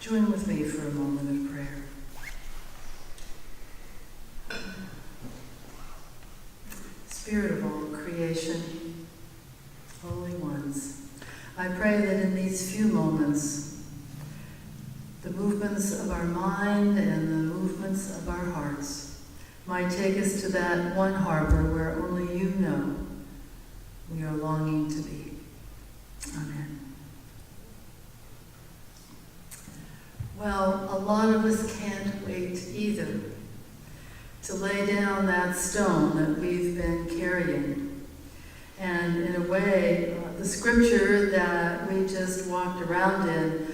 Join with me for a moment of prayer. Spirit of all creation, holy ones, I pray that in these few moments, the movements of our mind and the movements of our hearts might take us to that one harbor where only you know we are longing to be. Amen. Well, a lot of us can't wait either to lay down that stone that we've been carrying. And in a way, the scripture that we just walked around in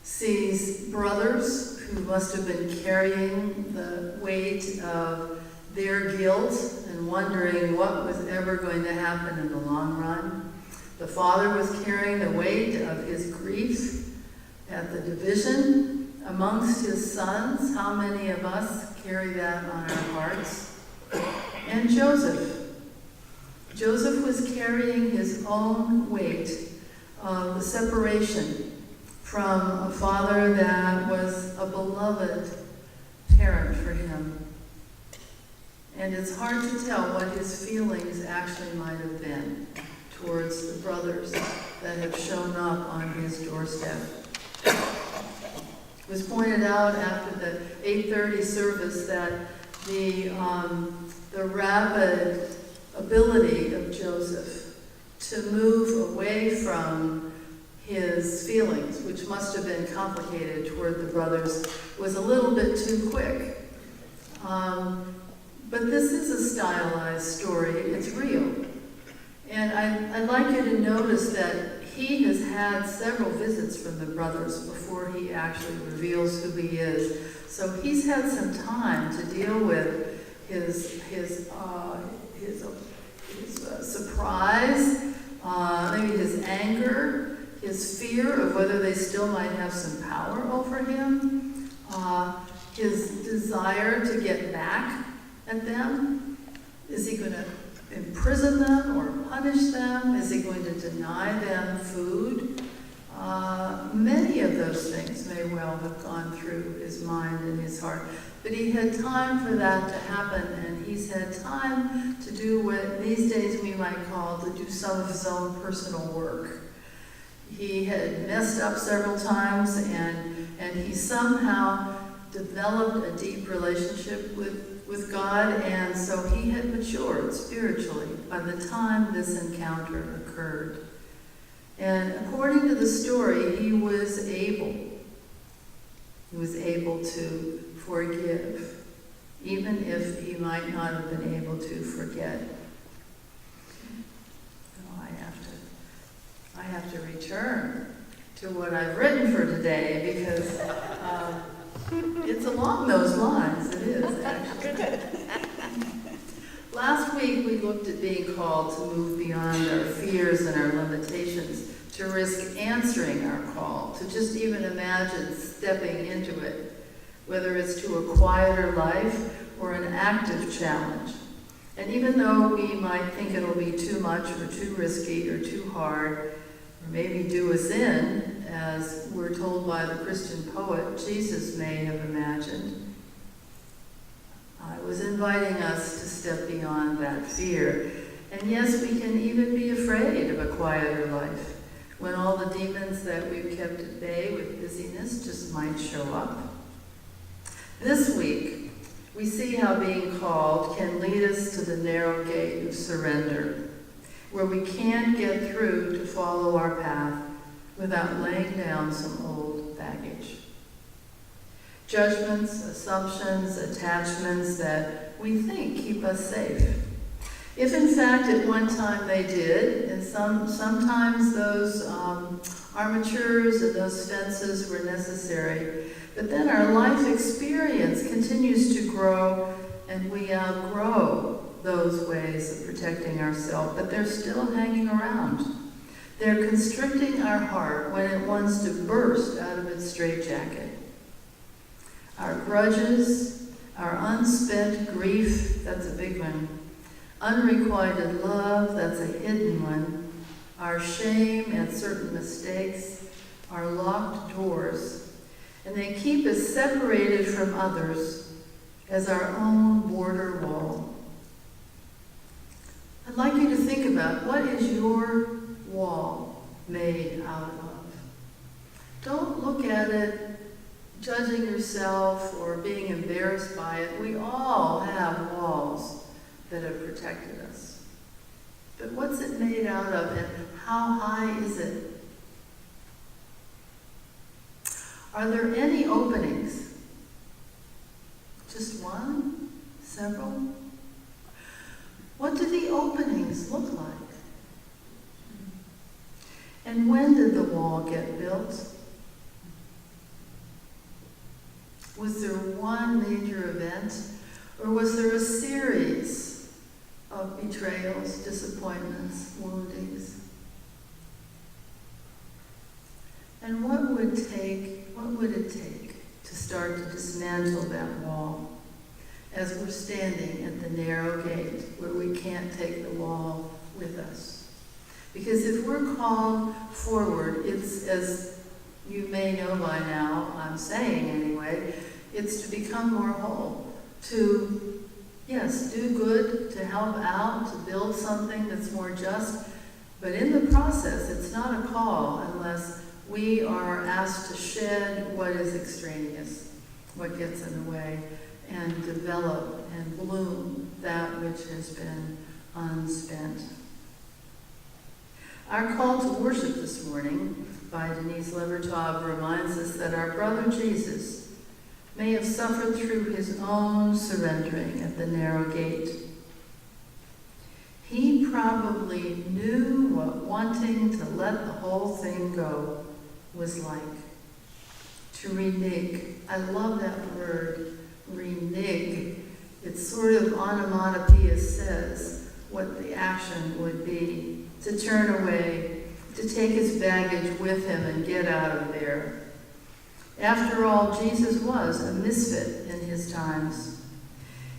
sees brothers who must have been carrying the weight of their guilt and wondering what was ever going to happen in the long run. The father was carrying the weight of his grief at the division amongst his sons. How many of us carry that on our hearts? And Joseph was carrying his own weight of the separation from a father that was a beloved parent for him. And it's hard to tell what his feelings actually might have been towards the brothers that have shown up on his doorstep. It was pointed out after the 8:30 service that the rapid ability of Joseph to move away from his feelings, which must have been complicated toward the brothers, was a little bit too quick. But this is a stylized story. It's real. And I'd like you to notice that he has had several visits from the brothers before he actually reveals who he is. So he's had some time to deal with his surprise, maybe his anger, his fear of whether they still might have some power over him, his desire to get back at them. Is he going to imprison them or punish them? Is he going to deny them food? Many of those things may well have gone through his mind and his heart. But he had time for that to happen, and he's had time to do what these days we might call to do some of his own personal work. He had messed up several times, and he somehow developed a deep relationship with God, and so he had matured spiritually by the time this encounter occurred. And according to the story, he was able to forgive, even if he might not have been able to forget. Oh, I have to return to what I've written for today, because it's along those lines. It is, actually. Last week, we looked at being called to move beyond our fears and our limitations, to risk answering our call, to just even imagine stepping into it, whether it's to a quieter life or an active challenge. And even though we might think it'll be too much or too risky or too hard, or maybe do us in, as we're told by the Christian poet Jesus may have imagined, I was inviting us to step beyond that fear. And yes, we can even be afraid of a quieter life, when all the demons that we've kept at bay with busyness just might show up. This week, we see how being called can lead us to the narrow gate of surrender, where we can't get through to follow our path without laying down some old baggage. Judgments, assumptions, attachments that we think keep us safe. If in fact at one time they did, and sometimes those armatures and those fences were necessary, but then our life experience continues to grow and we outgrow those ways of protecting ourselves, but they're still hanging around. They're constricting our heart when it wants to burst out of its straitjacket. Our grudges, our unspent grief, that's a big one. Unrequited love, that's a hidden one. Our shame at certain mistakes, our locked doors, and they keep us separated from others as our own border wall. I'd like you to think about, what is your wall made out of? Don't look at it judging yourself or being embarrassed by it. We all have walls that have protected us. But what's it made out of, and how high is it? Are there any openings? Just one? Several? What do the openings look like? And when did the wall get built? Was there one major event, or was there a series of betrayals, disappointments, woundings? And what would it take to start to dismantle that wall as we're standing at the narrow gate where we can't take the wall with us? Because if we're called forward, it's, as you may know by now, I'm saying anyway, it's to become more whole, to, yes, do good, to help out, to build something that's more just, but in the process, it's not a call unless we are asked to shed what is extraneous, what gets in the way, and develop and bloom that which has been unspent. Our call to worship this morning by Denise Levertov reminds us that our brother Jesus may have suffered through his own surrendering at the narrow gate. He probably knew what wanting to let the whole thing go was like. To renege. I love that word, renege. It sort of onomatopoeia says what the action would be. To turn away, to take his baggage with him and get out of there. After all, Jesus was a misfit in his times.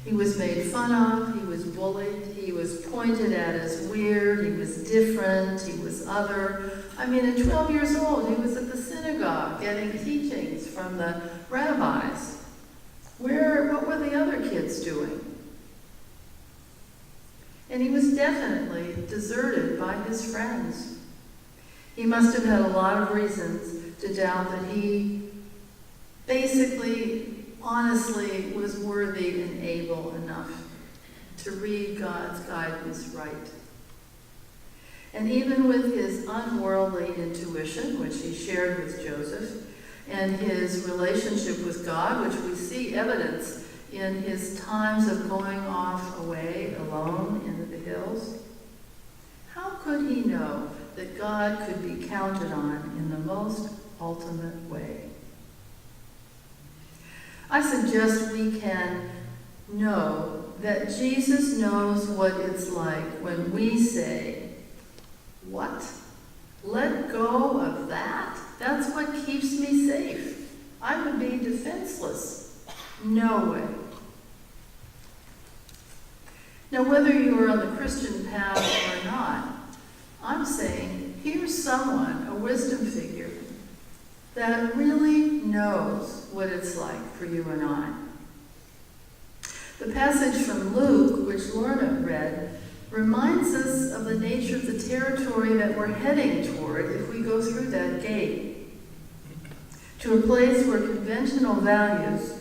He was made fun of, he was bullied, he was pointed at as weird, he was different, he was other. I mean, at 12 years old, he was at the synagogue getting teachings from the rabbis. What were the other kids doing? And he was definitely deserted by his friends. He must have had a lot of reasons to doubt that he basically, honestly, was worthy and able enough to read God's guidance right. And even with his unworldly intuition, which he shared with Joseph, and his relationship with God, which we see evidence in his times of going off away alone into the hills, how could he know that God could be counted on in the most ultimate way? I suggest we can know that Jesus knows what it's like when we say, "What? Let go of that? That's what keeps me safe. I would be defenseless. No way." Now, whether you are on the Christian path or not, I'm saying, here's someone, a wisdom figure, that really knows what it's like for you and I. The passage from Luke, which Lorna read, reminds us of the nature of the territory that we're heading toward if we go through that gate, to a place where conventional values,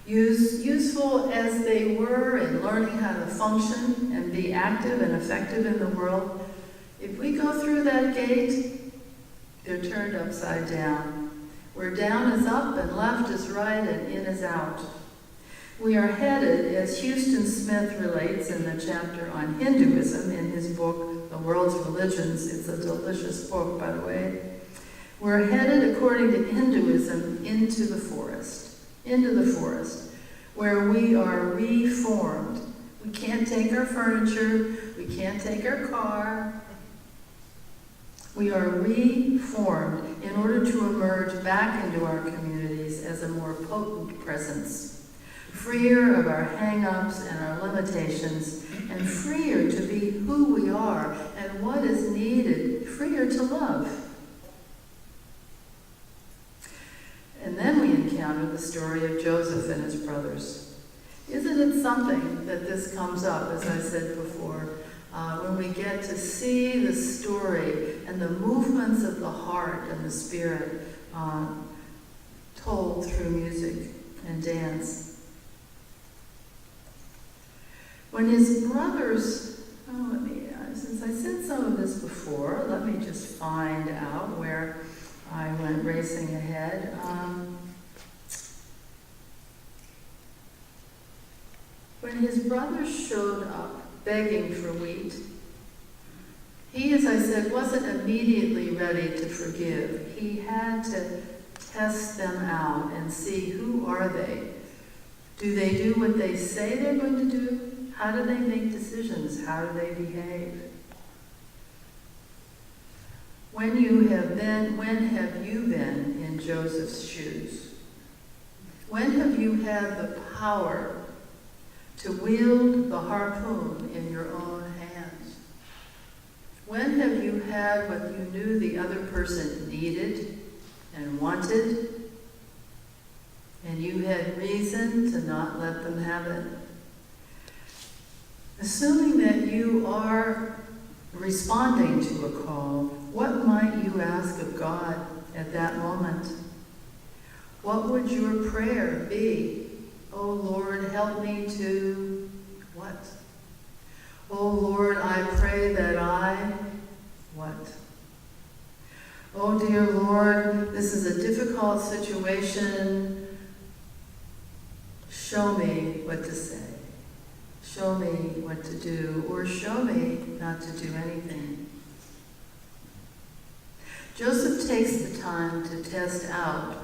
useful as they were in learning how to function and be active and effective in the world, if we go through that gate, they're turned upside down, where down is up and left is right and in is out. We are headed, as Houston Smith relates in the chapter on Hinduism in his book, The World's Religions. It's a delicious book, by the way. We're headed, according to Hinduism, into the forest, where we are reformed. We can't take our furniture, we can't take our car. We are reformed in order to emerge back into our communities as a more potent presence, freer of our hang-ups and our limitations, and freer to be who we are and what is needed, freer to love. the story of Joseph and his brothers. Isn't it something that this comes up, as I said before, when we get to see the story and the movements of the heart and the spirit told through music and dance. When his brothers, since I said some of this before, let me just find out where I went racing ahead. When his brothers showed up begging for wheat, he, as I said, wasn't immediately ready to forgive. He had to test them out and see, who are they? Do they do what they say they're going to do? How do they make decisions? How do they behave? When have you been in Joseph's shoes? When have you had the power to wield the harpoon in your own hands? When have you had what you knew the other person needed and wanted, and you had reason to not let them have it? Assuming that you are responding to a call, what might you ask of God at that moment? What would your prayer be? Oh Lord, help me to what? Oh Lord, I pray that I what? Oh dear Lord, this is a difficult situation. Show me what to say. Show me what to do, or show me not to do anything. Joseph takes the time to test out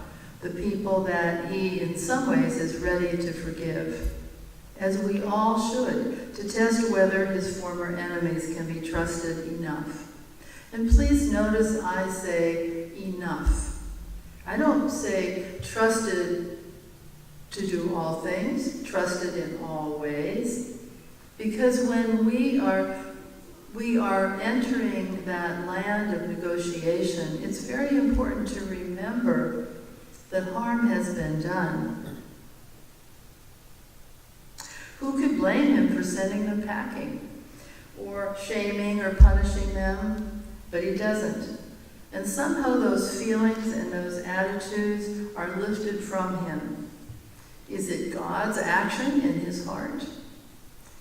the people that he, in some ways, is ready to forgive, as we all should, to test whether his former enemies can be trusted enough. And please notice I say enough. I don't say trusted to do all things, trusted in all ways, because when we are entering that land of negotiation, it's very important to remember that harm has been done. Who could blame him for sending them packing, or shaming or punishing them? But he doesn't. And somehow those feelings and those attitudes are lifted from him. Is it God's action in his heart?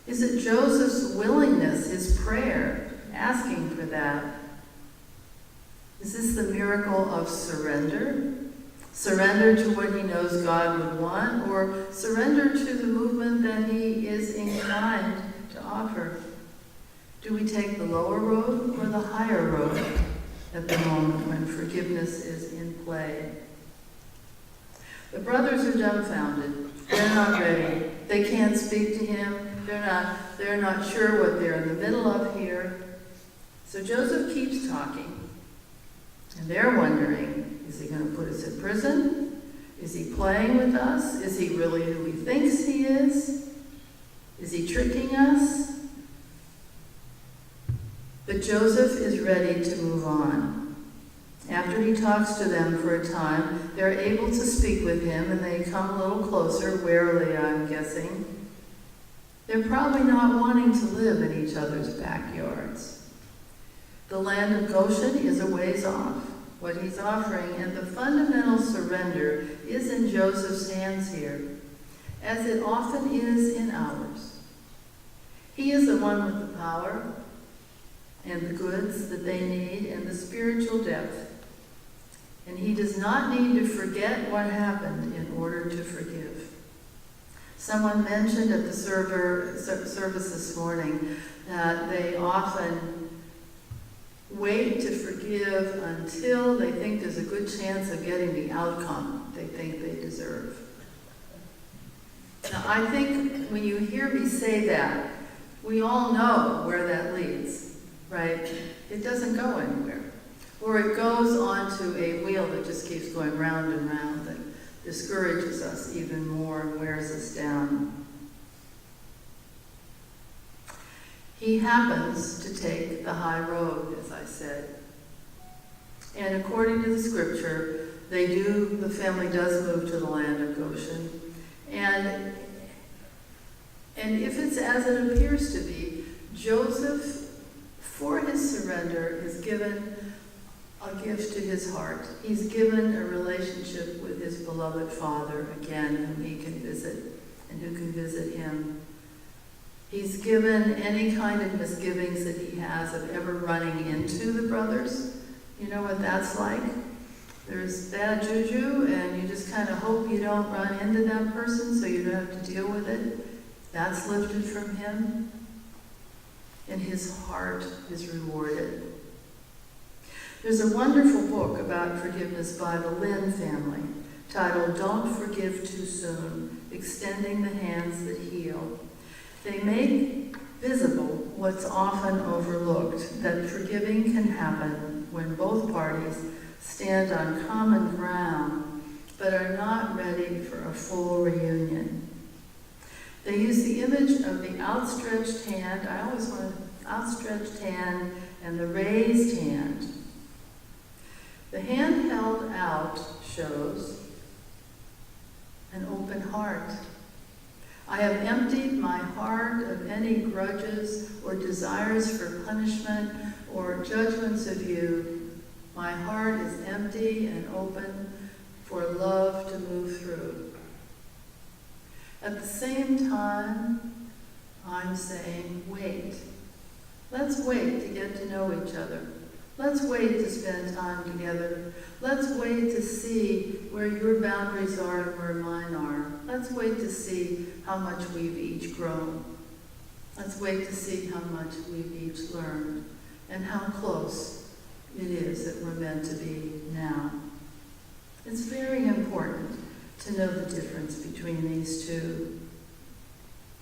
Is it Joseph's willingness, his prayer, asking for that? Is this the miracle of surrender? Surrender to what he knows God would want, or surrender to the movement that he is inclined to offer? Do we take the lower road or the higher road at the moment when forgiveness is in play? The brothers are dumbfounded. They're not ready. They can't speak to him. They're not sure what they're in the middle of here. So Joseph keeps talking. And they're wondering, is he going to put us in prison? Is he playing with us? Is he really who he thinks he is? Is he tricking us? But Joseph is ready to move on. After he talks to them for a time, they're able to speak with him, and they come a little closer, warily, I'm guessing. They're probably not wanting to live in each other's backyards. The land of Goshen is a ways off, what he's offering, and the fundamental surrender is in Joseph's hands here, as it often is in ours. He is the one with the power and the goods that they need and the spiritual depth. And he does not need to forget what happened in order to forgive. Someone mentioned at the service this morning that they often wait to forgive until they think there's a good chance of getting the outcome they think they deserve. Now, I think when you hear me say that, we all know where that leads, right? It doesn't go anywhere. Or it goes onto a wheel that just keeps going round and round that discourages us even more and wears us down. He happens to take the high road, as I said. And according to the scripture, The family does move to the land of Goshen. And if it's as it appears to be, Joseph, for his surrender, is given a gift to his heart. He's given a relationship with his beloved father again, whom he can visit and who can visit him. He's given any kind of misgivings that he has of ever running into the brothers. You know what that's like? There's bad juju, and you just kind of hope you don't run into that person so you don't have to deal with it. That's lifted from him, and his heart is rewarded. There's a wonderful book about forgiveness by the Lynn family titled Don't Forgive Too Soon, Extending the Hands That Heal. They make visible what's often overlooked, that forgiving can happen when both parties stand on common ground but are not ready for a full reunion. They use the image of the outstretched hand. I always want outstretched hand and the raised hand. The hand held out shows an open heart. I have emptied my heart of any grudges or desires for punishment or judgments of you. My heart is empty and open for love to move through. At the same time, I'm saying, wait. Let's wait to get to know each other. Let's wait to spend time together. Let's wait to see where your boundaries are and where mine are. Let's wait to see how much we've each grown. Let's wait to see how much we've each learned and how close it is that we're meant to be now. It's very important to know the difference between these two.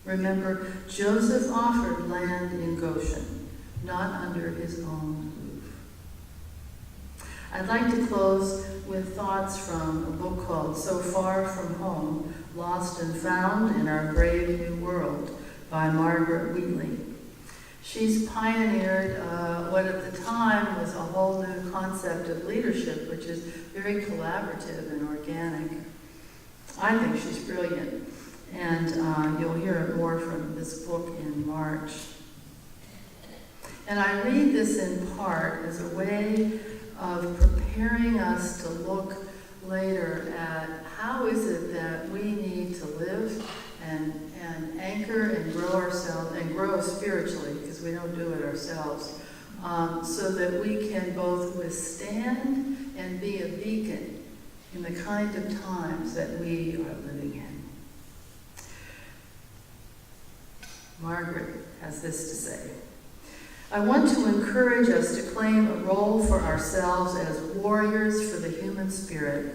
Remember, Joseph offered land in Goshen, not under his own roof. I'd like to close with thoughts from a book called So Far From Home, Lost and Found in Our Brave New World by Margaret Wheatley. She's pioneered what at the time was a whole new concept of leadership, which is very collaborative and organic. I think she's brilliant, and you'll hear it more from this book in March. And I read this in part as a way of preparing us to look later at how is it that we need to live and anchor and grow ourselves and grow spiritually, because we don't do it ourselves, so that we can both withstand and be a beacon in the kind of times that we are living in. Margaret has this to say. I want to encourage us to claim a role for ourselves as warriors for the human spirit.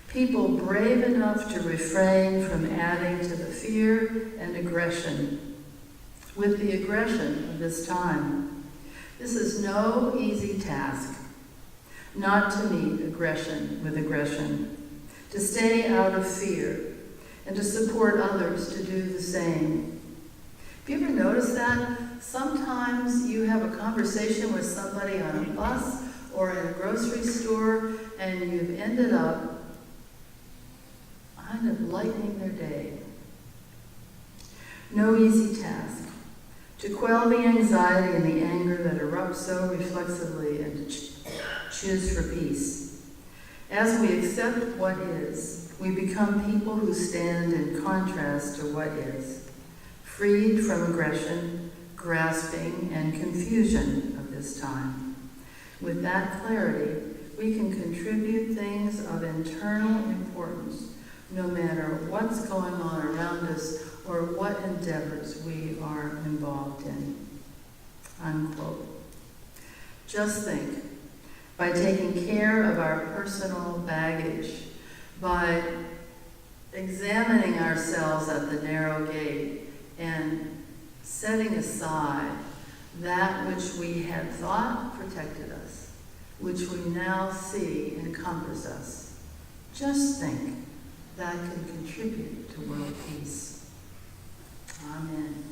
People brave enough to refrain from adding to the fear and aggression with the aggression of this time. This is no easy task, not to meet aggression with aggression, to stay out of fear, and to support others to do the same. Have you ever noticed that? Sometimes you have a conversation with somebody on a bus or in a grocery store, and you've ended up kind of lightening their day. No easy task. To quell the anxiety and the anger that erupts so reflexively and to choose for peace. As we accept what is, we become people who stand in contrast to what is, freed from aggression, grasping, and confusion of this time. With that clarity, we can contribute things of internal importance, no matter what's going on around us or what endeavors we are involved in. Unquote. Just think, by taking care of our personal baggage, by examining ourselves at the narrow gate and setting aside that which we had thought protected us, which we now see encompass us, just think that can contribute to world peace. Amen.